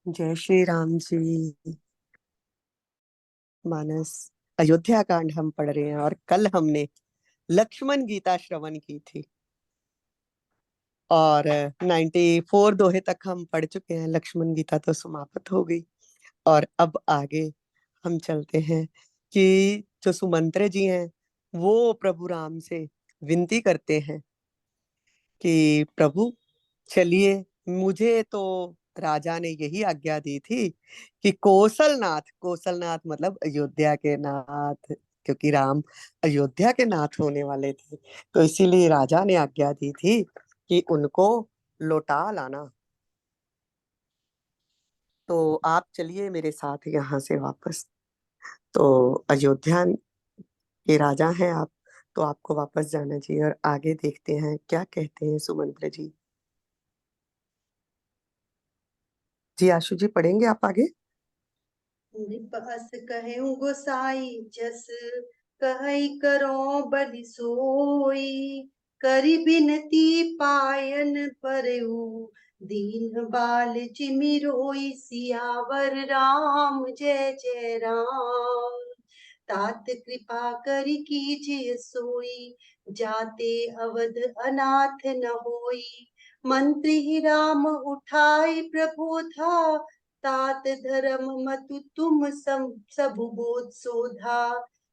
जय श्री राम जी। मानस अयोध्या कांड हम पढ़ रहे हैं और कल हमने लक्ष्मण गीता श्रवण की थी और 94 दोहे तक हम पढ़ चुके हैं। लक्ष्मण गीता तो समाप्त हो गई और अब आगे हम चलते हैं कि जो सुमंत्र जी हैं वो प्रभु राम से विनती करते हैं कि प्रभु चलिए, मुझे तो राजा ने यही आज्ञा दी थी कि कौशलनाथ मतलब अयोध्या के नाथ, क्योंकि राम अयोध्या के नाथ होने वाले थे, तो इसीलिए राजा ने आज्ञा दी थी कि उनको लौटा लाना। तो आप चलिए मेरे साथ यहाँ से वापस। तो अयोध्या के राजा हैं आप, तो आपको वापस जाना चाहिए और आगे देखते हैं क्या कहते हैं सुमंत्र जी। जी आशु जी, पढ़ेंगे आप आगे। निपस कहूँ गोसाई जस कहई करो बलि सोई करी बिनती पायन परऊ दीन बाल जिमि रोई सियावर राम जय जय राम। तात कृपा करि कीजिए सोई जाते अवध अनाथ न होई मंत्री ही राम उठाई प्रभु था तात धर्म मतु तुम सब बोध सोधा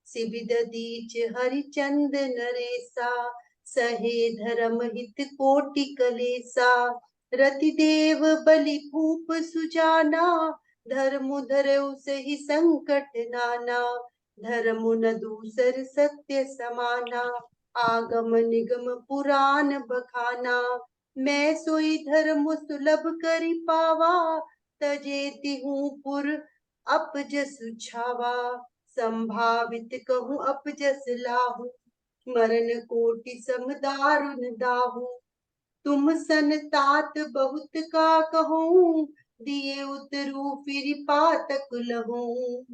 सिबिद दीच हरिचंद नरेसा सहे धर्म हित कोटि कलेसा रति देव बलि भूप सुजाना धर्म धरऊ सही संकट नाना धर्म न दूसर सत्य समाना आगम निगम पुराण बखाना मैं सोई धर्म सुलभ करि पावा तजेति हूँ पुर अपजस छावा संभावित कहूँ अपजस लाहू मरण कोटि सम दारुण दाहू तुम सन तात बहुत का कहूँ दिए उतरू फिर पातक लहूँ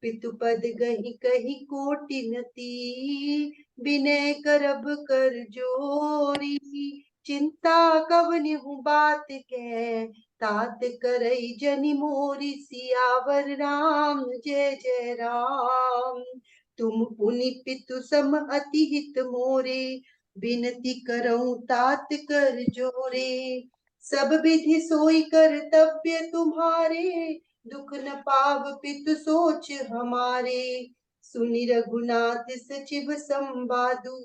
पितुपद गही कही कोटि नती विनय करब कर जोरी चिंता कवनि हूँ बात कह तात करई जनि मोरी सियावर राम जय जय राम। तुम पुनि पितु सम अति हित मोरे बिनती करऊं तात कर जोरे सब विधि सोई कर्तव्य तुम्हारे दुख न पाव पितु सोच हमारे सुनि रघुनाथ सचिव संवादु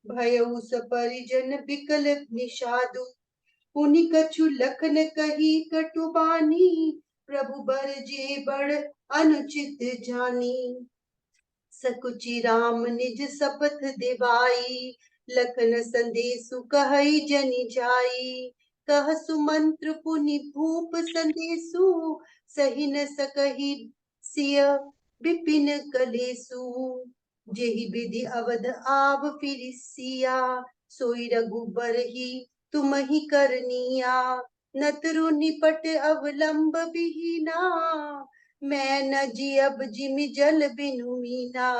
भयउ परिजन बिकल निषादु पुनि कछु लखन कही कटुबानी प्रभु बर जे बड़ अनुचित जानी सकुचि राम निज शपथ दिवाई लखन संदेशु कहई जनि जाई कह सुमंत्र पुनि भूप संदेशु सही न सकही सिय विपिन कलेसु जेहि विधि अवध आव फिर सिया सोई रघुबर ही तुम ही करनिया नतरु निपट अवलंब बिहीना मैं न जियब जिमि जल बिनु मीना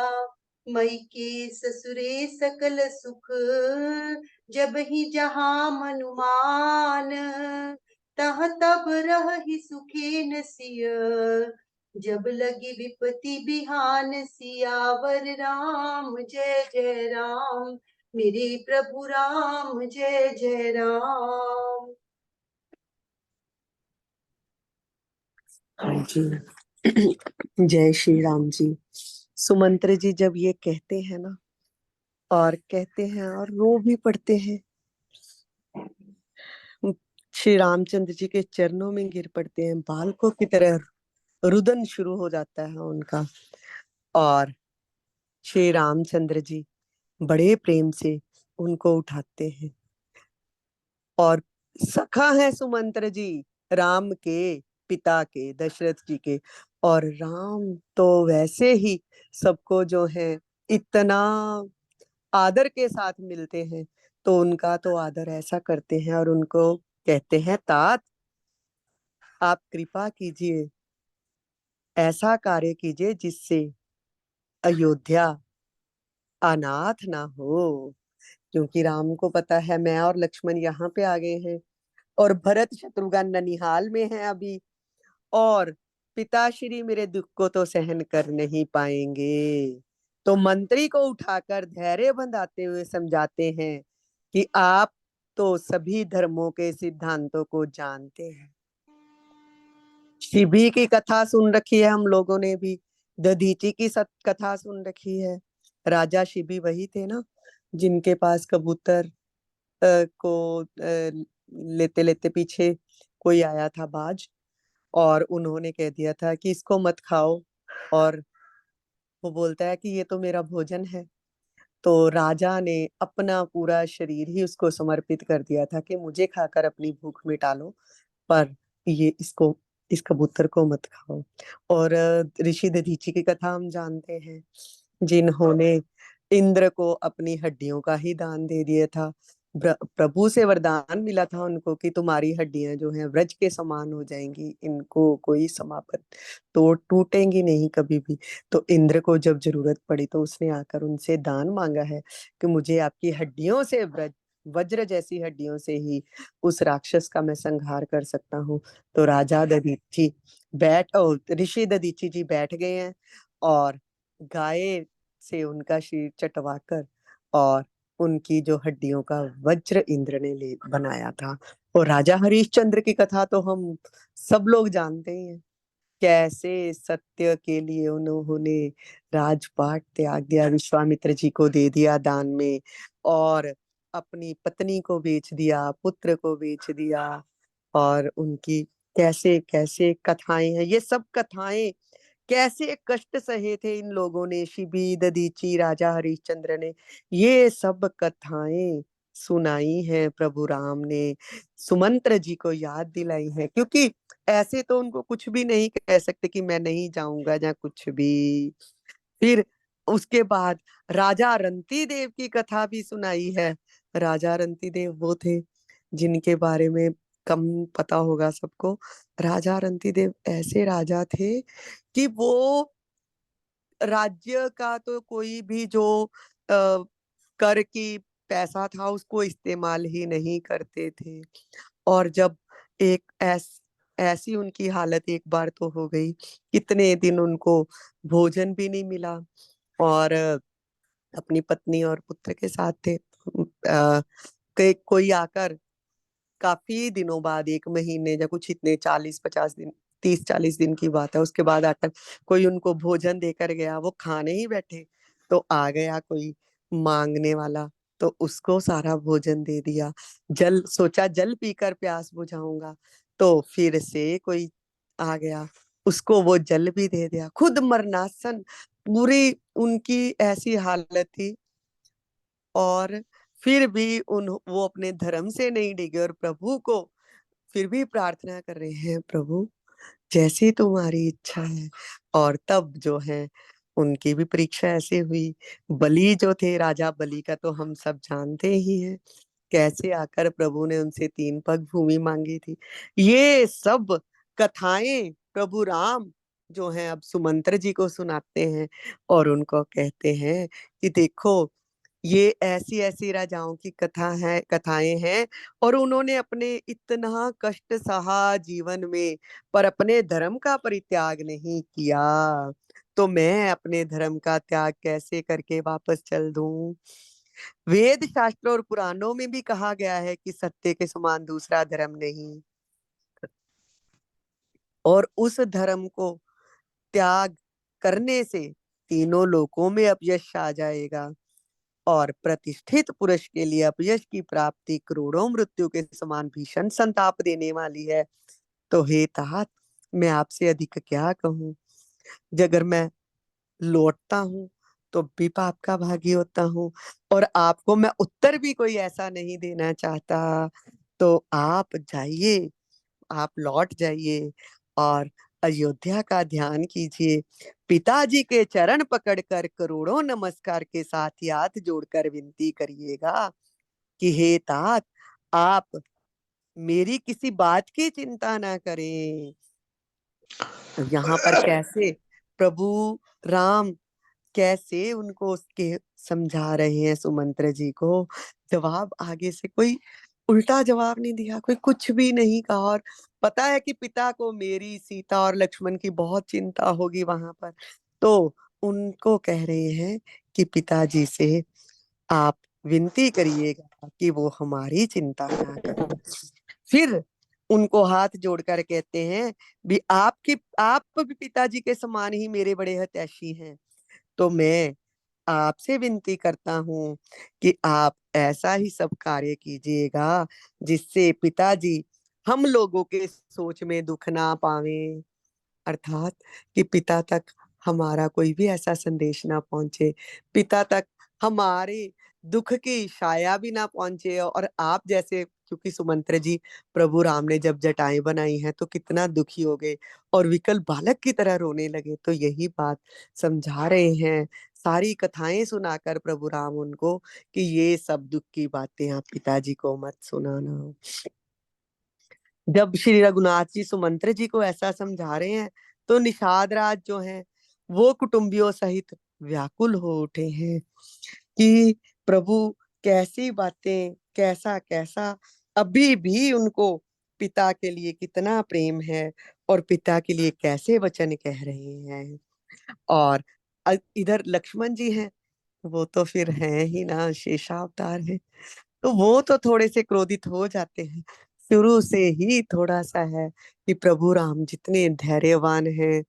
मई के ससुरे सकल सुख जब ही जहाँ मनुमान तह तब रही सुखे न सिय जब लगी विपत्ति बिहान सियावर राम जय जय राम मेरे प्रभु राम जय जय राम। हाँ जी। जय श्री राम जी। सुमंत्र जी जब ये कहते हैं ना, और कहते हैं और रो भी पड़ते हैं, श्री रामचंद्र जी के चरणों में गिर पड़ते हैं, बालकों की तरह रुदन शुरू हो जाता है उनका। और श्री रामचंद्र जी बड़े प्रेम से उनको उठाते हैं। और सखा है सुमंत्र जी राम के, पिता के, दशरथ जी के। और राम तो वैसे ही सबको जो है इतना आदर के साथ मिलते हैं, तो उनका तो आदर ऐसा करते हैं और उनको कहते हैं तात, आप कृपा कीजिए, ऐसा कार्य कीजिए जिससे अयोध्या अनाथ ना हो। क्योंकि राम को पता है मैं और लक्ष्मण यहाँ पे आ गए हैं और भरत शत्रुघ्न ननिहाल में है अभी, और पिताश्री मेरे दुख को तो सहन कर नहीं पाएंगे। तो मंत्री को उठाकर धैर्य बंधाते हुए समझाते हैं कि आप तो सभी धर्मों के सिद्धांतों को जानते हैं। शिबी की कथा सुन रखी है हम लोगों ने भी, दधीची की सत कथा सुन रखी है। राजा शिबी वही थे ना जिनके पास कबूतर को लेते लेते पीछे कोई आया था बाज, और उन्होंने कह दिया था कि इसको मत खाओ, और वो बोलता है कि ये तो मेरा भोजन है। तो राजा ने अपना पूरा शरीर ही उसको समर्पित कर दिया था कि मुझे खाकर अपनी भूख मिटा लो, पर ये इसको, इस कबूतर को मत खाओ। और ऋषि दधीची की कथा हम जानते हैं, जिन्होंने इंद्र को अपनी हड्डियों का ही दान दे दिया था। प्रभु से वरदान मिला था उनको कि तुम्हारी हड्डियां जो हैं वज्र के समान हो जाएंगी, इनको कोई समापन तो टूटेंगी नहीं कभी भी। तो इंद्र को जब जरूरत पड़ी तो उसने आकर उनसे दान मांगा है कि मुझे आपकी हड्डियों से, वज्र जैसी हड्डियों से ही उस राक्षस का मैं संहार कर सकता हूँ। तो राजा दधीची ऋषि दधीची जी बैठ गए हैं, और गाय से उनका शीर चटवाकर और उनकी जो हड्डियों का वज्र इंद्र ने ले बनाया था। और राजा हरिश्चंद्र की कथा तो हम सब लोग जानते ही हैं, कैसे सत्य के लिए उन्होंने राजपाट त्याग दिया, विश्वामित्र जी को दे दिया दान में, और अपनी पत्नी को बेच दिया, पुत्र को बेच दिया। और उनकी कैसे कैसे कथाएं हैं, ये सब कथाएं, कैसे कष्ट सहे थे इन लोगों ने, शिबी दधीची राजा हरिश्चंद्र ने, ये सब कथाएं सुनाई हैं प्रभु राम ने, सुमंत्र जी को याद दिलाई है। क्योंकि ऐसे तो उनको कुछ भी नहीं कह सकते कि मैं नहीं जाऊंगा या कुछ भी। फिर उसके बाद राजा रंती देव की कथा भी सुनाई है। राजा रंती देव वो थे जिनके बारे में कम पता होगा सबको। राजा रंती देव ऐसे राजा थे कि वो राज्य का तो कोई भी जो कर की पैसा था उसको इस्तेमाल ही नहीं करते थे। और जब एक ऐसी उनकी हालत एक बार तो हो गई, कितने दिन उनको भोजन भी नहीं मिला, और अपनी पत्नी और पुत्र के साथ थे। कोई आकर काफी दिनों बाद, 1 महीने या कुछ इतने 40-50 दिन, 30-40 दिन की बात है, उसके बाद आकर कोई उनको भोजन देकर गया। वो खाने ही बैठे तो आ गया कोई मांगने वाला, तो उसको सारा भोजन दे दिया। जल सोचा जल पीकर प्यास बुझाऊंगा, तो फिर से कोई आ गया, उसको वो जल भी दे दिया। खुद मरनासन पूरी उनकी ऐसी हालत थी, और फिर भी उन वो अपने धर्म से नहीं डिगे, और प्रभु को फिर भी प्रार्थना कर रहे हैं, प्रभु जैसी तुम्हारी इच्छा है। और तब जो है उनकी भी परीक्षा ऐसे हुई। बलि जो थे, राजा बलि का तो हम सब जानते ही हैं, कैसे आकर प्रभु ने उनसे 3 पग भूमि मांगी थी। ये सब कथाएं प्रभु राम जो हैं अब सुमंत्र जी को सुनाते हैं, और उनको कहते हैं कि देखो ये ऐसी ऐसी राजाओं की कथाएं हैं, और उन्होंने अपने इतना कष्ट सहा जीवन में, पर अपने धर्म का परित्याग नहीं किया। तो मैं अपने धर्म का त्याग कैसे करके वापस चल दूं? वेद शास्त्र और पुराणों में भी कहा गया है कि सत्य के समान दूसरा धर्म नहीं, और उस धर्म को त्याग करने से तीनों लोकों में अपयश आ जाएगा, और प्रतिष्ठित पुरुष के लिए अपयश की प्राप्ति करोड़ों मृत्यु के समान भीषण संताप देने वाली है। तो हे तात, मैं आपसे अधिक क्या कहूँ? अगर मैं लौटता हूँ तो भी पाप का भागी होता हूँ, और आपको मैं उत्तर भी कोई ऐसा नहीं देना चाहता। तो आप जाइए, आप लौट जाइए, और अयोध्या का ध्यान कीजिए। पिताजी के चरण पकड़कर करोड़ों नमस्कार के साथ हाथ जोड़कर विनती करिएगा कि हे तात, आप मेरी किसी बात की चिंता ना करें। यहाँ पर कैसे प्रभु राम कैसे उनको उसके समझा रहे हैं सुमंत्र जी को। जवाब आगे से कोई उल्टा जवाब नहीं दिया, कोई कुछ भी नहीं कहा, और पता है कि पिता को मेरी, सीता और लक्ष्मण की बहुत चिंता होगी वहां पर। तो उनको कह रहे हैं कि पिताजी से आप विनती करिएगा कि वो हमारी चिंता ना करें। फिर उनको हाथ जोड़कर कहते हैं भी आप भी पिताजी के समान ही मेरे बड़े हितैषी हैं, तो मैं आपसे विनती करता हूँ कि आप ऐसा ही सब कार्य कीजिएगा जिससे पिताजी हम लोगों के सोच में दुख ना पावे, अर्थात कि पिता तक हमारा कोई भी ऐसा संदेश ना पहुंचे, पिता तक हमारे दुख की छाया भी ना पहुंचे। और आप जैसे, क्योंकि सुमंत्र जी प्रभु राम ने जब जटाएं बनाई हैं तो कितना दुखी हो गए और विकल बालक की तरह रोने लगे, तो यही बात समझा रहे हैं सारी कथाएं सुनाकर प्रभु राम उनको कि ये सब दुख की बातें आप पिताजी को मत सुनाना। जब श्री रघुनाथ जी सुमंत्र जी को ऐसा समझा रहे हैं तो निषाद राज जो है वो कुटुंबियों सहित व्याकुल हो उठे हैं कि प्रभु कैसी बातें, कैसा कैसा, अभी भी उनको पिता के लिए कितना प्रेम है और पिता के लिए कैसे वचन कह रहे हैं। और इधर लक्ष्मण जी हैं, वो तो फिर हैं ही ना, शेषावतार है, तो वो तो थोड़े से क्रोधित हो जाते हैं। शुरू से ही थोड़ा सा है कि प्रभु राम जितने धैर्यवान हैं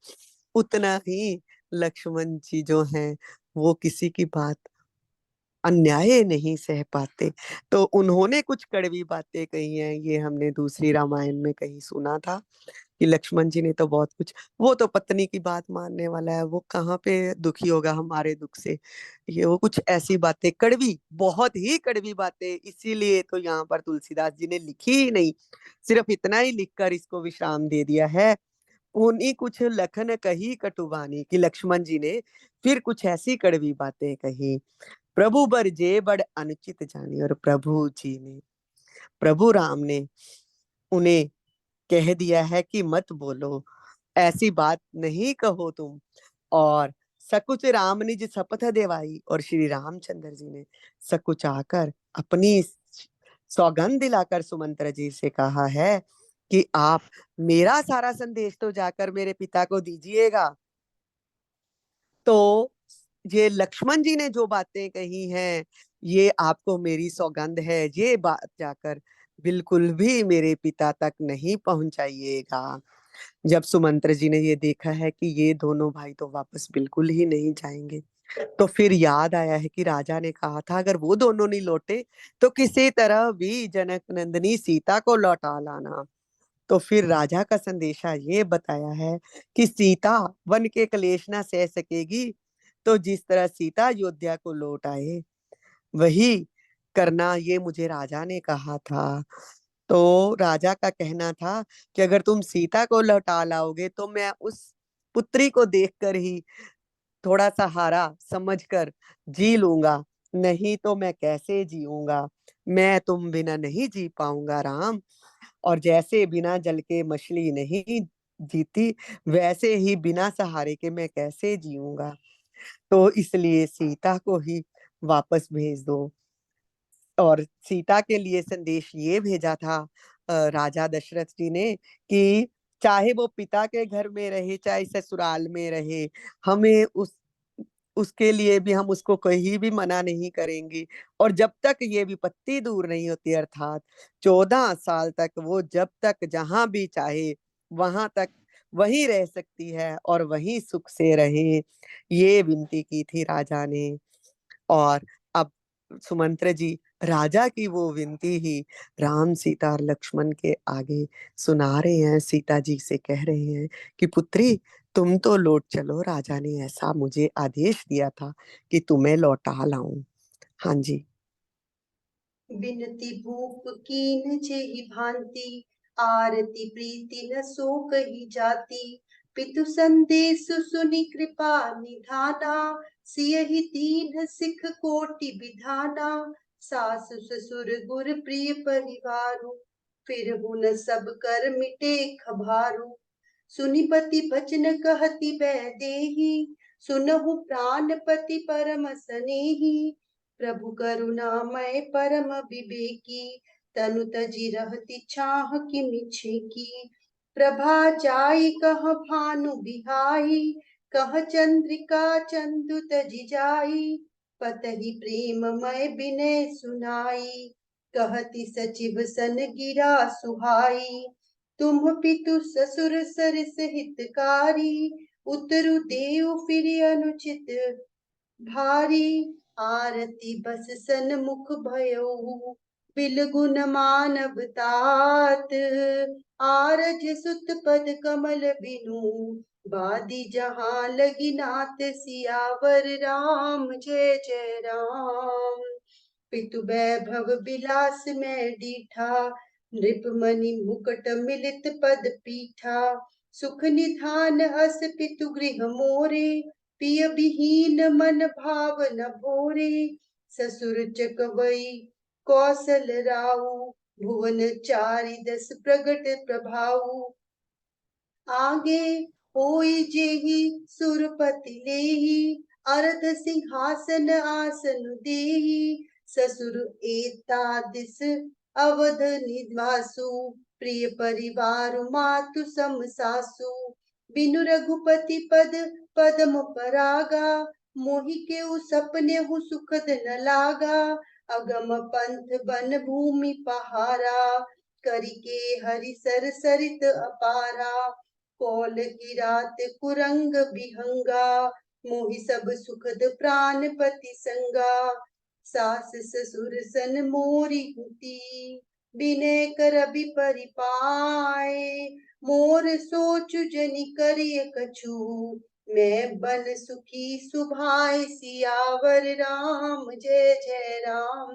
उतना ही लक्ष्मण जी जो हैं वो किसी की बात अन्याय नहीं सह पाते। तो उन्होंने कुछ कड़वी बातें कही हैं, ये हमने दूसरी रामायण में कहीं सुना था कि लक्ष्मण जी ने तो बहुत कुछ, वो तो पत्नी की बात मानने वाला है, वो कहाँ पे दुखी होगा हमारे दुख से। ये वो कुछ ऐसी बातें कड़वी, बहुत ही कड़वी बातें, इसीलिए तो यहाँ पर तुलसीदास जी ने लिखी ही नहीं, सिर्फ इतना ही लिखकर इसको विश्राम दे दिया है। उन्हीं कुछ लखन कही कटुबानी, कि लक्ष्मण जी ने फिर कुछ ऐसी कड़वी बातें कही, प्रभु बर जे बड़ अनुचित जानी, और प्रभु जी ने, प्रभु राम ने उन्हें कह दिया है कि मत बोलो, ऐसी बात नहीं कहो तुम। और सकुच राम निज शपथ देवाई, और श्री रामचंद्र जी ने सकुच आकर अपनी सौगंध दिलाकर सुमंत्र जी से कहा है कि आप मेरा सारा संदेश तो जाकर मेरे पिता को दीजिएगा। तो ये लक्ष्मण जी ने जो बातें कही हैं, ये आपको मेरी सौगंध है, ये बात जाकर बिल्कुल भी मेरे पिता तक नहीं पहुंचाइएगा। जब सुमंत्र जी ने ये देखा है कि ये दोनों भाई तो वापस बिल्कुल ही नहीं जाएंगे, तो फिर याद आया है कि राजा ने कहा था अगर वो दोनों नहीं लौटे तो किसी तरह भी जनक नंदिनी सीता को लौटा लाना। तो फिर राजा का संदेशा ये बताया है कि सीता वन के क्लेश ना सह सकेगी, तो जिस तरह सीता अयोध्या को लौट आए वही करना, ये मुझे राजा ने कहा था। तो राजा का कहना था कि अगर तुम सीता को लौटा लाओगे तो मैं उस पुत्री को देखकर ही थोड़ा सा हारा समझकर जी लूंगा, नहीं तो मैं कैसे जीऊंगा, मैं तुम बिना नहीं जी पाऊंगा राम। और जैसे बिना जल के मछली नहीं जीती, वैसे ही बिना सहारे के मैं कैसे जीऊंगा, तो इसलिए सीता को ही वापस भेज दो। और सीता के लिए संदेश ये भेजा था राजा दशरथ जी ने कि चाहे वो पिता के घर में रहे चाहे ससुराल में रहे, हमें उसके लिए भी हम उसको कहीं भी मना नहीं करेंगे। और जब तक ये विपत्ति दूर नहीं होती, अर्थात 14 साल तक वो जब तक जहां भी चाहे वहां तक वहीं रह सकती है और वहीं सुख से रहे, ये विनती की थी राजा ने। और अब सुमंत्र जी राजा की वो विनती ही राम सीता और लक्ष्मण के आगे सुना रहे हैं, सीता जी से कह रहे हैं कि पुत्री तुम तो लौट चलो, राजा ने ऐसा मुझे आदेश दिया था कि तुम्हें लौटा लाऊं। हाँ जी। बिनती भूप कीन जेहि भांति, आरती प्रीति न सो कही जाती। पितु संदेश सुनि कृपा निधाना, सियहि दीन सिख कोटि विधाना। सासु ससुर गुर प्रिय परिवारु, फिर हुन सब कर मिटे खबारू। सुनि पति बचन कहति वैदेही, सुनहु प्राणपति परम सनेही। प्रभु करुणामय परम विवेकी, तनु तजि रहति छाह किमि छेकी। प्रभा जाई कह भानु बिहाई, कह चंद्रिका चंदु तजि जाई, पतहि प्रेममय विनय सुनाई, कहति सचिव सन गिरा सुहाई। तुम पितु ससुर सरिस हितकारी, उतरु देव फिर अनुचित भारी, आरती बस सन्मुख भयउ, बिलगुन मानव तात, आरज सुत पद कमल बिनु, बादी जहां लगी नाथ, सियावर राम जय जय राम। पितु वैभव विलास में डीठा, नृपमणि मुकुट मिलित पद पीठा, सुख निधान अस पितु गृह मोरे, पिय विहीन मन भाव न भोरे, ससुर चकवई कौशल राऊ, भुवन चारि दस प्रगट प्रभाऊ, आगे होई जेहि सुरपति लेहि, अरध सिंहासन आसन देहि, ससुर एता दिस अवध निवासु, प्रिय परिवार मातु सम सासु, बिनु रघुपति पद पदम परागा, मोहि केउ सपने हु सुखद न लागा, अगम पंथ बन भूमि पहारा, करिके हरि सर सरित अपारा, कौल की रात कुरंग बिहंगा, मोहि सब सुखद प्राण पति संगा, सास ससुर सन मोरी हुती, बिनय कर परिपाए, मोर सोच जनि करिय कछु, मैं बन सुखी सुभाय, सियावर राम जय जय राम,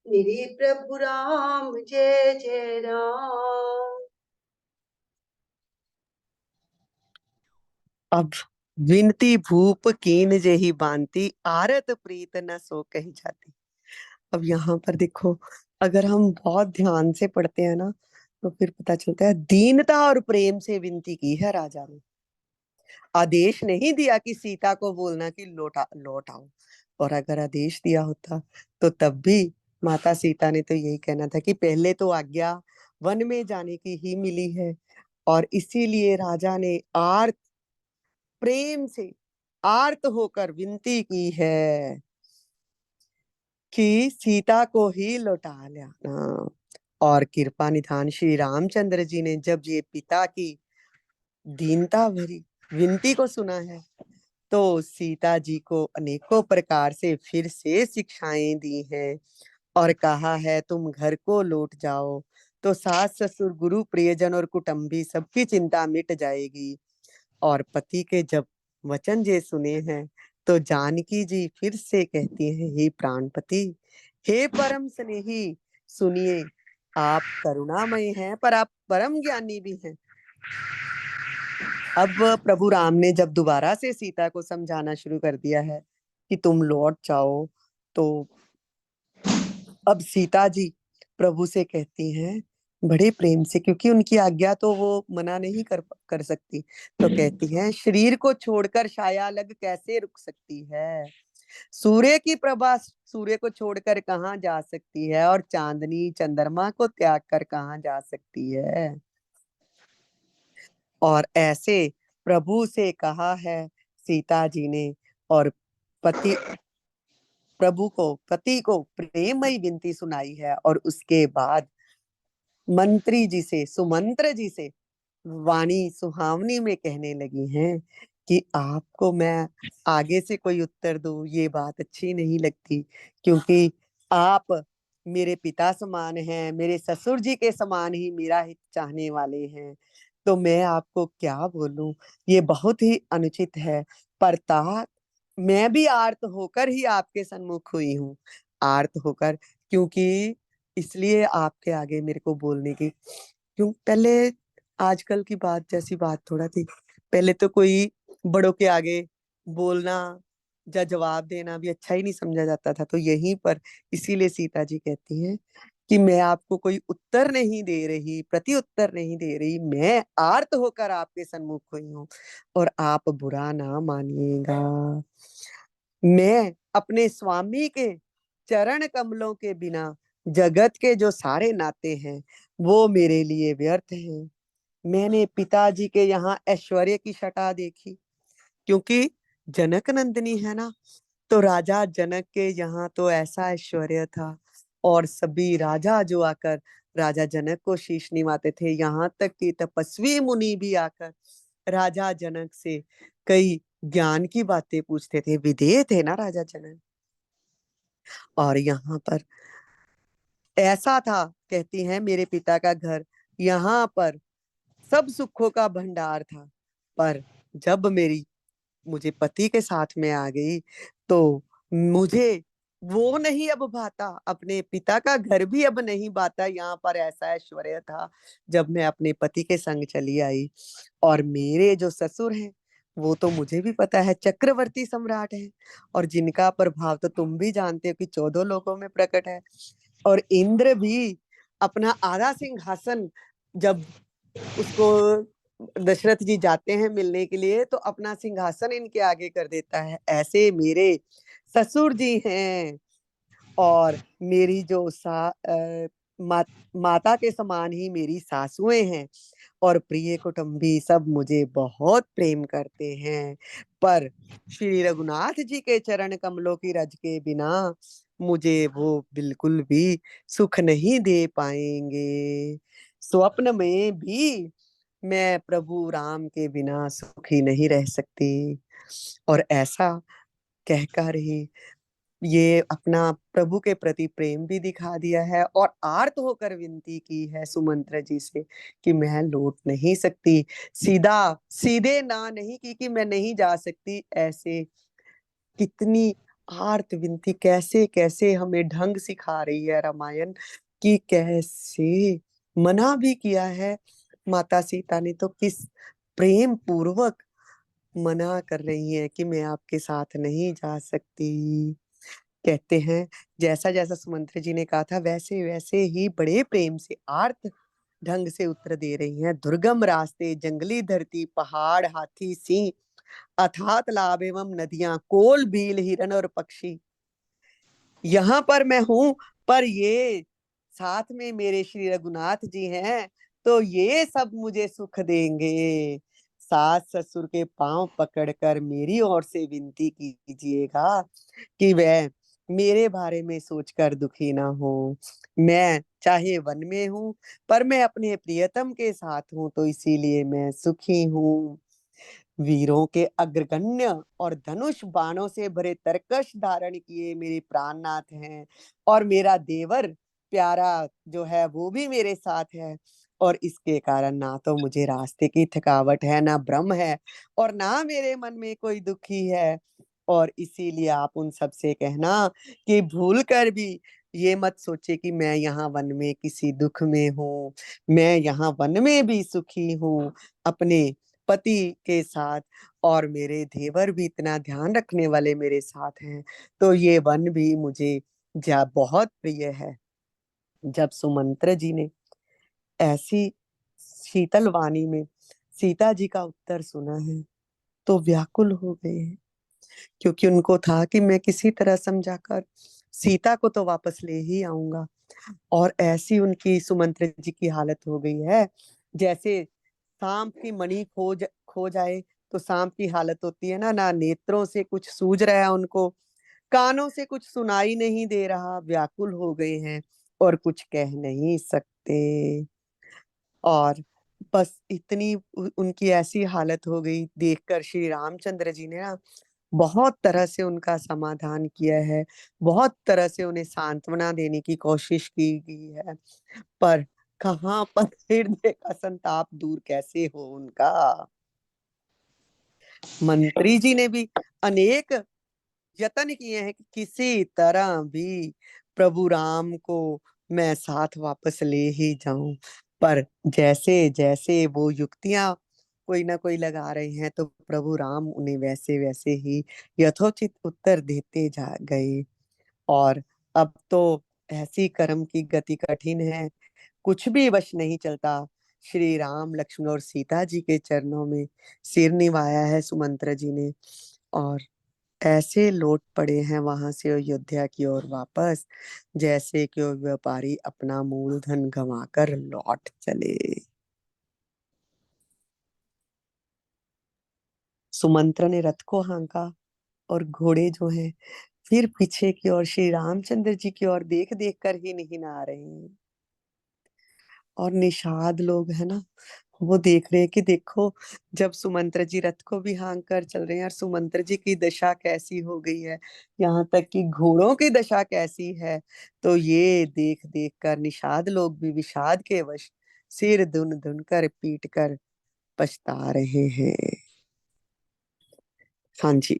मेरे प्रभु राम जय जय राम। अब विनती भूप कीन जेहि बांति, आरत प्रीत न सो कही जाती। अब यहाँ पर देखो, अगर हम बहुत ध्यान से पढ़ते हैं ना, तो फिर पता चलता है दीनता और प्रेम से विनती की है राजा ने। आदेश नहीं दिया कि सीता को बोलना कि लौट आओ। और अगर आदेश दिया होता तो तब भी माता सीता ने तो यही कहना था कि पहले तो आज्ञा वन में जाने की ही मिली है। और इसीलिए राजा ने आर्त प्रेम से आर्त होकर विनती की है कि सीता को ही लौटा लाना। और कृपा निधान श्री रामचंद्र जी ने जब ये पिता की दीनता भरी विनती को सुना है, तो सीता जी को अनेकों प्रकार से फिर से शिक्षाएं दी हैं और कहा है तुम घर को लौट जाओ तो सास ससुर गुरु प्रियजन और कुटुंबी सबकी चिंता मिट जाएगी। और पति के जब वचन जे सुने हैं तो जानकी जी फिर से कहती हैं, हे प्राणपति, हे परम स्नेही, सुनिए, आप करुणामय हैं पर आप परम ज्ञानी भी हैं। अब प्रभु राम ने जब दोबारा से सीता को समझाना शुरू कर दिया है कि तुम लौट जाओ, तो अब सीता जी प्रभु से कहती हैं बड़े प्रेम से, क्योंकि उनकी आज्ञा तो वो मना नहीं कर सकती, तो कहती हैं शरीर को छोड़कर छाया अलग कैसे रुक सकती है, सूर्य की प्रभा सूर्य को छोड़कर कहाँ जा सकती है, और चांदनी चंद्रमा को त्याग कर कहाँ जा सकती है। और ऐसे प्रभु से कहा है सीता जी ने। और पति प्रभु को पति को प्रेममयी विनती सुनाई है। और उसके बाद मंत्री जी से सुमंत्र जी से वाणी सुहावनी में कहने लगी हैं कि आपको मैं आगे से कोई उत्तर दूं ये बात अच्छी नहीं लगती, क्योंकि आप मेरे पिता समान हैं, मेरे ससुर जी के समान ही मेरा हित चाहने वाले हैं, तो मैं आपको क्या बोलूं, ये बहुत ही अनुचित है। पर तात मैं भी आर्त होकर ही आपके सन्मुख हुई हूँ, आर्त होकर, क्योंकि इसलिए आपके आगे मेरे को बोलने की, क्यों पहले आजकल की बात जैसी बात थोड़ा थी। पहले तो कोई बड़ों के आगे बोलना या जवाब देना भी अच्छा ही नहीं समझा जाता था, तो यहीं पर इसीलिए सीता जी कहती हैं कि मैं आपको कोई उत्तर नहीं दे रही, प्रति उत्तर नहीं दे रही, मैं आर्त होकर आपके सन्मुख हुई हूँ और आप बुरा ना मानिएगा। मैं अपने स्वामी के चरण कमलों के बिना जगत के जो सारे नाते हैं वो मेरे लिए व्यर्थ हैं। मैंने पिताजी के यहाँ ऐश्वर्य की छटा देखी, क्योंकि जनक नंदिनी है ना, तो राजा जनक के यहाँ तो ऐसा ऐश्वर्य था, और सभी राजा जो आकर राजा जनक को शीश निवाते थे, यहाँ तक कि तपस्वी मुनि भी आकर राजा जनक से कई ज्ञान की बातें पूछते थे। विदेह थे ना राजा जनक। और यहाँ पर ऐसा था, कहती हैं, मेरे पिता का घर, यहाँ पर सब सुखों का भंडार था। पर जब मेरी मुझे पति के साथ में आ गई, तो मुझे वो नहीं अब भाता, अपने पिता का घर भी अब नहीं भाता। यहाँ पर ऐसा ऐश्वर्य था जब मैं अपने पति के संग चली आई। और मेरे जो ससुर हैं, वो तो मुझे भी पता है चक्रवर्ती सम्राट है, और जिनका प्रभाव तो तुम भी जानते हो कि 14 लोकों में प्रकट है। और इंद्र भी अपना आधा सिंहासन, जब उसको दशरथ जी जाते हैं मिलने के लिए, तो अपना सिंहासन इनके आगे कर देता है। ऐसे मेरे ससुर जी हैं, और मेरी जो माता के समान ही मेरी सासुएं हैं, और प्रिय कुटुंबी सब मुझे बहुत प्रेम करते हैं। पर श्री रघुनाथ जी के चरण कमलों की रज के बिना मुझे वो बिल्कुल भी सुख नहीं दे पाएंगे। स्वप्न में भी मैं प्रभु राम के बिना सुखी नहीं रह सकती। और ऐसा कहकर ही ये अपना प्रभु के प्रति प्रेम भी दिखा दिया है, और आर्त होकर विनती की है सुमंत्र जी से कि मैं लौट नहीं सकती। सीधा सीधे ना नहीं की कि मैं नहीं जा सकती, ऐसे कितनी आर्त विनती, कैसे कैसे हमें ढंग सिखा रही है रामायण कि कैसे मना भी किया है माता सीता ने, तो किस प्रेम पूर्वक मना कर रही है कि मैं आपके साथ नहीं जा सकती। कहते हैं, जैसा जैसा सुमंत्र जी ने कहा था, वैसे वैसे ही बड़े प्रेम से आर्त ढंग से उत्तर दे रही हैं। दुर्गम रास्ते, जंगली धरती, पहाड़, हाथी, सिंह, अथात लाभ एवं नदियां, कोल भील, हिरन और पक्षी, यहाँ पर मैं हूं, पर ये साथ में मेरे श्री रघुनाथ जी हैं, तो ये सब मुझे सुख देंगे। सास ससुर के पांव पकड़कर मेरी ओर से विनती कीजिएगा कि वह मेरे बारे में सोचकर दुखी ना हो। मैं चाहे वन में हूँ, पर मैं अपने प्रियतम के साथ हूँ, तो इसीलिए मैं सुखी हूँ। वीरों के अग्रगण्य और धनुष बाणों से भरे तरकश धारण किए मेरे प्राणनाथ हैं, और मेरा देवर प्यारा जो है वो भी मेरे साथ है। और इसके कारण ना तो मुझे रास्ते की थकावट है, ना भ्रम है, और ना मेरे मन में कोई दुखी है। और इसीलिए आप उन सब से कहना कि भूल कर भी ये मत सोचे कि मैं यहाँ वन में किसी दुख में हूँ। मैं यहाँ वन में भी सुखी हूँ अपने पति के साथ, और मेरे देवर भी इतना ध्यान रखने वाले मेरे साथ हैं, तो ये वन भी मुझे जा बहुत प्रिय है। जब सुमंत्र जी ने ऐसी शीतल वाणी में सीता जी का उत्तर सुना है, तो व्याकुल हो गए हैं, क्योंकि उनको था कि मैं किसी तरह समझाकर सीता को तो वापस ले ही आऊंगा। और ऐसी उनकी सुमंत्र जी की हालत हो गई है, जैसे सांप की मणि खो जाए तो सांप की हालत होती है ना, ना नेत्रों से कुछ सूझ रहा है उनको, कानों से कुछ सुनाई नहीं दे रहा, व्याकुल हो गए हैं और कुछ कह नहीं सकते। और बस इतनी उनकी ऐसी हालत हो गई देखकर श्री रामचंद्र जी ने ना बहुत तरह से उनका समाधान किया है, बहुत तरह से उन्हें सांत्वना देने की कोशिश की गई है, पर कहाँ पर हृदय का संताप दूर कैसे हो उनका। मंत्री जी ने भी अनेक यत्न किए हैं कि किसी तरह भी प्रभु राम को मैं साथ वापस ले ही जाऊं, पर जैसे जैसे वो युक्तियां कोई ना कोई लगा रहे हैं, तो प्रभु राम उन्हें वैसे वैसे ही यथोचित उत्तर देते जा गए। और अब तो ऐसी कर्म की गति कठिन है, कुछ भी वश नहीं चलता। श्री राम लक्ष्मण और सीता जी के चरणों में सिर निवाया है सुमंत्र जी ने, और ऐसे लौट पड़े हैं वहां से अयोध्या की ओर वापस, जैसे कि वो व्यापारी अपना मूलधन गंवाकर लौट चले। सुमंत्र ने रथ को हाँका और घोड़े जो हैं फिर पीछे की ओर श्री रामचंद्र जी की ओर देख देख कर ही नहीं ना आ रहे हैं। और निषाद लोग है ना, वो देख रहे हैं कि देखो, जब सुमंत्र जी रथ को भी हाँक कर चल रहे हैं और सुमंत्र जी की दशा कैसी हो गई है, यहाँ तक कि घोड़ों की दशा कैसी है, तो ये देख देख कर निषाद लोग भी विषाद के वश सिर धुन धुन कर पीट कर पछता रहे हैं। हाँ जी।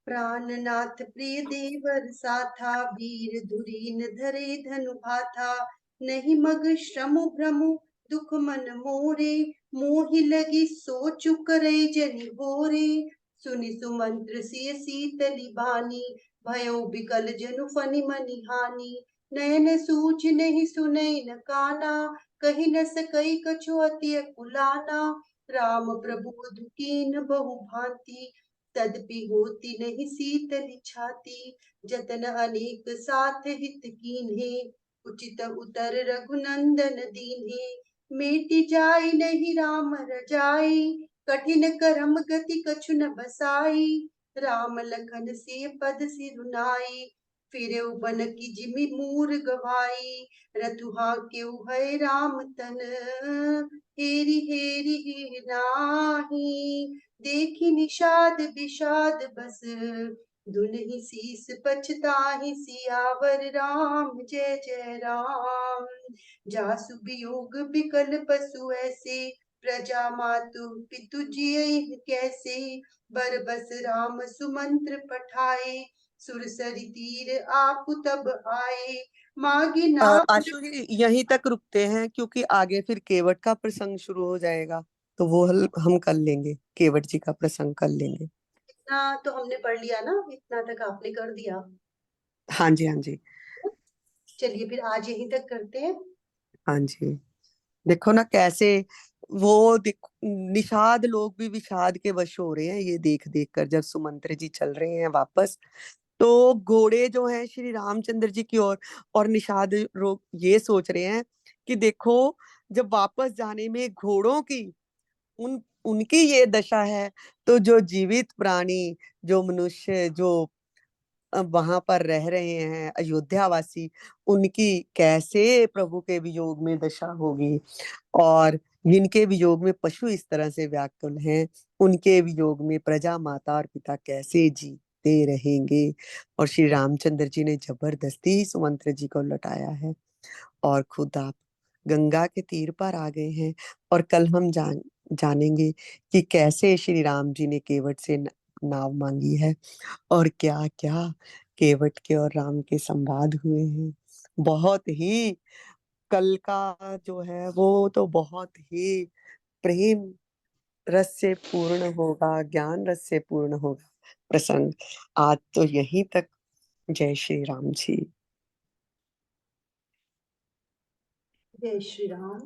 प्राणनाथ प्रिय देवर साथा, वीर धुरीन धरे धनु भाथा। नहीं मग श्रमु भ्रमु दुख मन मोरे, मोहि लगी सोचु करे जनि बोरे। सुनि सुमंत्र सिय सीतली बानी, भयो बिकल जनु फनि मनि हानि। नयन सूझ नहीं सुनई न काना, कही न सकई कछु अति कुलाना। राम प्रभु दुकीन बहु भांति, तदपि होती नहीं शीतली छाती। जतन अनेक साथ हित कीन्हे, उचित उतर रघुनंदन दीन्हे। मेटि जाय नहीं राम रजाई, कठिन करम गति कछु न बसाई। राम लखन से पद सिरुनाई, फिरे बन की जिमि मूर गवाई। रतुहा क्यों है राम तन, हेरी हेरी ही नाही। देखी निषाद विषाद बस, दुनहि शीस पछताहि सियावर राम जय जय राम। जासु वियोग बिकल पशु ऐसे, प्रजा मातु पितु जियहि कैसे। बरबस राम सुमंत्र पठाए, सुरसरि तीर आपु तब आए। मागी नाम आशु जी यहीं तक रुकते हैं, क्योंकि आगे फिर केवट का प्रसंग शुरू हो जाएगा, तो वो हम कर लेंगे, केवट जी का प्रसंग कर लेंगे। इतना तो हमने पढ़ लिया ना, इतना तक आपने कर दिया। हाँ जी, हाँ जी। चलिए फिर आज यहीं तक करते हैं। हाँ जी। देखो ना कैसे वो निषाद लोग भी विषाद के वश हो रहे हैं ये देख देख कर, जब सुमंत्र जी चल रहे हैं वापस, तो घोड़े जो हैं श्री रामचंद्र जी की ओर, और निषाद लोग ये सोच रहे हैं कि देखो, जब वापस जाने में घोड़ों की उनकी ये दशा है, तो जो जीवित प्राणी, जो मनुष्य, जो वहां पर रह रहे हैं अयोध्यावासी, उनकी कैसे प्रभु के वियोग में दशा होगी। और जिनके वियोग में पशु इस तरह से व्याकुल हैं, उनके वियोग में प्रजा माता और पिता कैसे जीते रहेंगे। और श्री रामचंद्र जी ने जबरदस्ती सुमंत्र जी को लौटाया है, और खुद आप गंगा के तीर पर आ गए हैं। और कल हम जानेंगे कि कैसे श्री राम जी ने केवट से नाव मांगी है, और क्या क्या केवट के और राम के संवाद हुए हैं। बहुत ही, कल का जो है वो तो बहुत ही प्रेम रस से पूर्ण होगा, ज्ञान रस से पूर्ण होगा प्रसंग। आज तो यहीं तक। जय श्री राम जी। जय श्री राम।